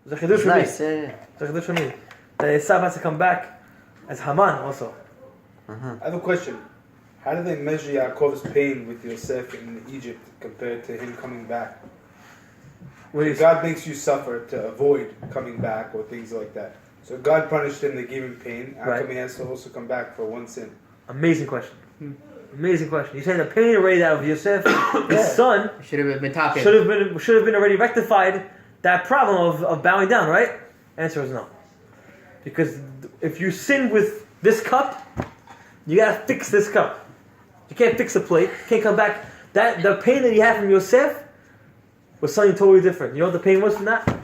It's a chidush for me. Nice, yeah. It's a chidush for me. That Esav has to come back as Haman also. I have a question. How do they measure Yaakov's pain with Yosef in Egypt compared to him coming back? If God makes you suffer to avoid coming back or things like that. So God punished him, they gave him pain. How come he has to also come back for one sin? Amazing question. Amazing question. You're saying the pain already out of Yosef, his son, should have been talking. Should have been already rectified that problem of bowing down, right? Answer is no. Because if you sin with this cup, you gotta fix this cup. You can't fix the plate. You can't come back. That the pain that you had from Yosef was something totally different. You know what the pain was from that? I'll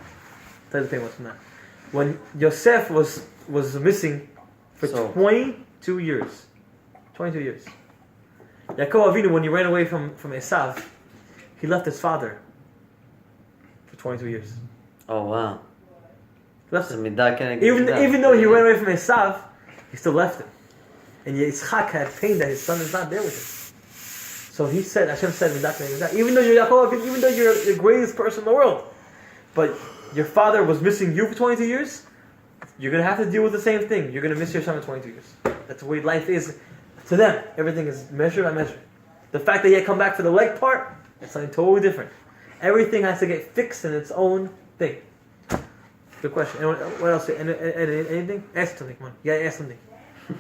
tell you the pain was from that. When Yosef was missing for 22 years. 22 years. Yaakov Avinu, when he ran away from Esav, he left his father for 22 years. Oh wow. He left him. Even Even though he ran away from Esav, he still left him. And Yitzchak had pain that his son is not there with him. So he said, Hashem said, even though you're Yaakov Avinu, even though you're the greatest person in the world, but your father was missing you for 22 years, you're going to have to deal with the same thing. You're going to miss your son for 22 years. That's the way life is. To them, everything is measure by measure. The fact that he had come back for the leg part, it's something totally different. Everything has to get fixed in its own thing. Good question. Anyone, what else? Anything? Ask something. Come on. You gotta ask something.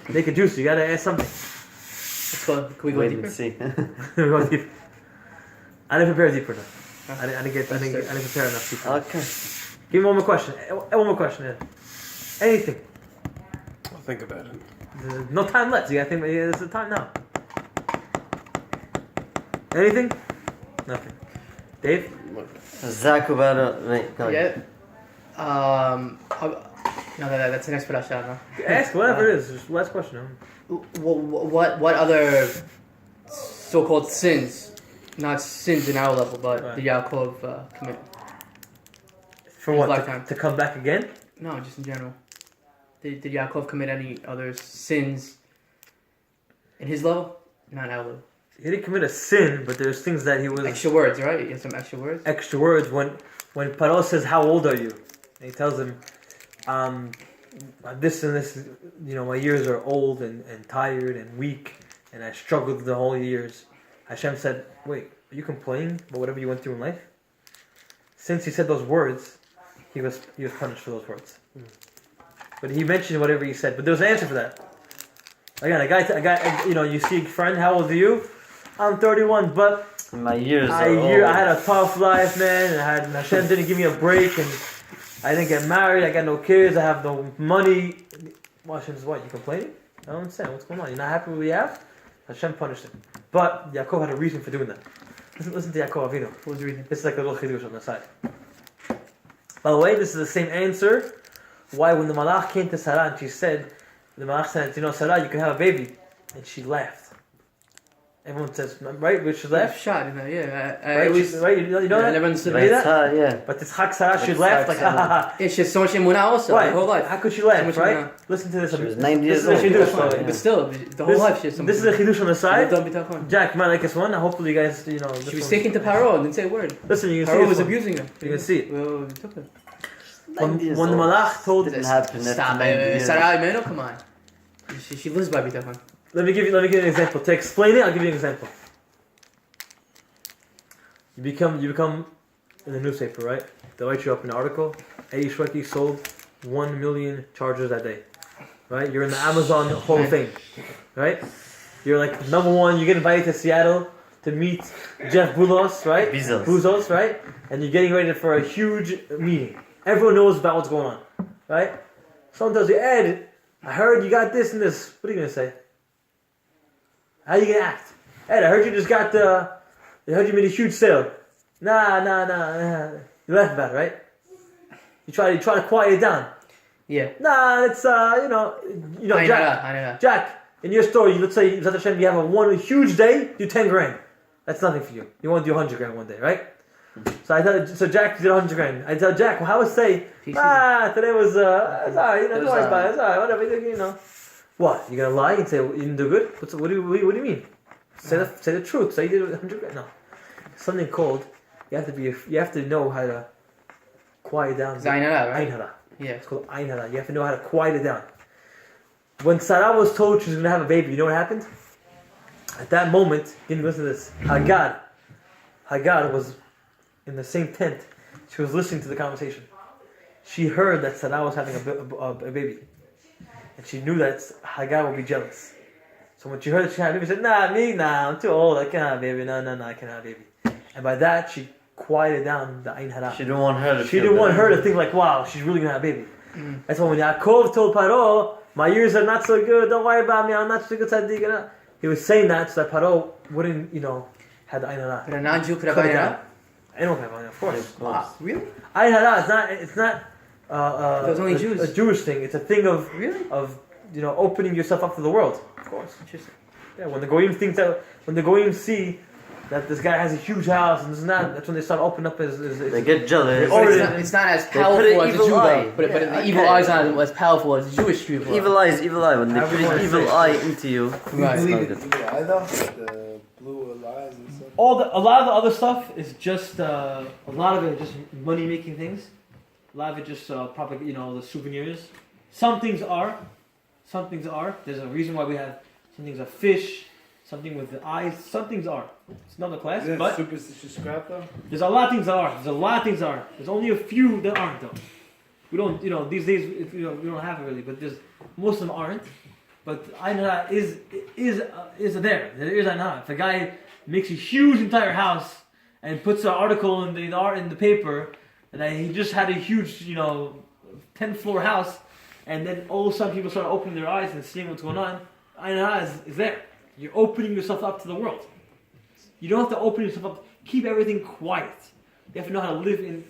Make it juicy. You gotta ask something. Let's go. Can we go deeper? See. We go deeper. I didn't prepare deeper enough. I didn't prepare enough deeper. Okay. Give me one more question. One more question. Yeah. Anything. I'll think about it. No time left. You gotta think. It's the time now. Anything? Nothing. Dave? Zach about wait, go ahead. Yeah. No, that's the next parasha, no? Ask whatever it is. Just last question. What other so-called sins, not sins in our level, but did Yaakov commit? For what? Lifetime? To come back again? No, just in general. Did Yaakov commit any other sins in his level? Not in our level. He didn't commit a sin, but there's things that he was... Extra words, right? He had some extra words? Extra words. When Paro says, how old are you? And he tells him, this and this, my years are old and tired and weak, and I struggled the whole years. Hashem said, wait, are you complaining about whatever you went through in life? Since he said those words, he was punished for those words. But he mentioned whatever he said. But there was an answer for that. Again, a guy, you see a friend, how old are you? I'm 31, but my years I had a tough life, man, and Hashem didn't give me a break, and I didn't get married, I got no kids, I have no money. Well, Hashem says, what, you complaining? I don't understand, what's going on? You're not happy with what you have? Hashem punished him. But Yaakov had a reason for doing that. Listen to Yaakov Avinu. What was the reason? This is like a little chidush on the side. By the way, this is the same answer why when the Malach came to Sarah and the Malach said, Sarah, you can have a baby. And she laughed. Everyone says, right? Which she laughed? Shot, right? You know that? I never understood that? Yeah. But this Chak Sarah, she laughed like, ha ha ha. Yeah, she has so much emunah also, her whole life. How could she laugh, right? Listen to this. She was 90 years old. But still, the whole life she has so much. This is a chidush on the side. Jack, you might like this one. Hopefully you guys, She was taken to Paro and didn't say a word. Listen, you can Paro see was abusing her. You can see it. Well, he took her. When the Malach told... Stop, Sarah, come on. She lives by bitachon. Let me give you an example. To explain it, I'll give you an example. You become in the newspaper, right? They write you up an article. A. Shweki sold 1 million chargers that day. Right? You're in the Amazon Hall of Fame. Right? You're like number one, you get invited to Seattle to meet Jeff Bezos, right? Bezos, right? And you're getting ready for a huge meeting. Everyone knows about what's going on. Right? Someone tells you, Ed, I heard you got this and this. What are you going to say? How are you going to act? Ed, I heard you just got I heard you made a huge sale. Nah. You laugh about it, right? You try to quiet it down. Yeah. Nah, it's Jack, in your story, let's say you have one huge day, do 10 grand. That's nothing for you. You want to do 100 grand one day, right? So Jack did 100 grand. I tell Jack, well, how would say, today was it's alright, don't worry about it, it's alright, whatever, What? You gonna lie and say you didn't do good? What do you mean? Say the truth. Say you did 100 grand. No, something called. You have to know how to quiet down. Zainara, right? Ain hara. Yeah. It's called Ain hara. You have to know how to quiet it down. When Sarah was told she was going to have a baby, you know what happened? At that moment, didn't listen to this. Hagar was in the same tent. She was listening to the conversation. She heard that Sarah was having a baby. And she knew that Hagar would be jealous. So when she heard that she had a baby, she said, nah, I'm too old, I can't have a baby. No, I can't have a baby. And by that, she quieted down the Ain Hara. She didn't want her to She didn't want her to think like, wow, she's really going to have a baby. That's why when Yaakov told Paro, my years are not so good, don't worry about me, I'm not so good tzaddik. He was saying that so that Paro wouldn't, have the Ain Hara. But a non-Jew could have Ain Hara? Anyone can have Ain Hara, of course. Wow, really? Ain Hara, it's not Those only Jews. a Jewish thing. It's a thing of Really? opening yourself up to the world. Of course. Interesting. Yeah, when the Goyim see that this guy has a huge house and this and that, that's when they start opening up his They get jealous. Or It's not as They put powerful an as a evil Jew, eye. though. But the evil okay. eye is not as powerful as the Jewish evil eye. Evil eye. When they put an evil eye into you, You Right. believe It's in not evil eye though? The blue eyes and stuff? a lot of the other stuff is just a lot of it is just money making things. A lot of it just probably the souvenirs. Some things are. There's a reason why we have some things are fish, something with the eyes. Some things are. It's another class, Is that but superstitious crap though? there's a lot of things that are. There's only a few that aren't though. We don't these days we don't have it really, but there's most of them aren't. But Ainara is there. There is Ainara. If a guy makes a huge entire house and puts an article in the paper that he just had a huge 10-floor house, and then all of a sudden people start opening their eyes and seeing what's going on, Ainara is there. You're opening yourself up to the world. You don't have to open yourself up. Keep everything quiet. You have to know how to live in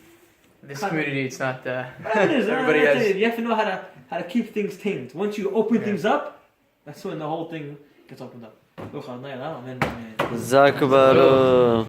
This community, it's not. Everybody has. You have to know how to keep things tamed. Once you open things up, that's when the whole thing gets opened up. Zakubaro.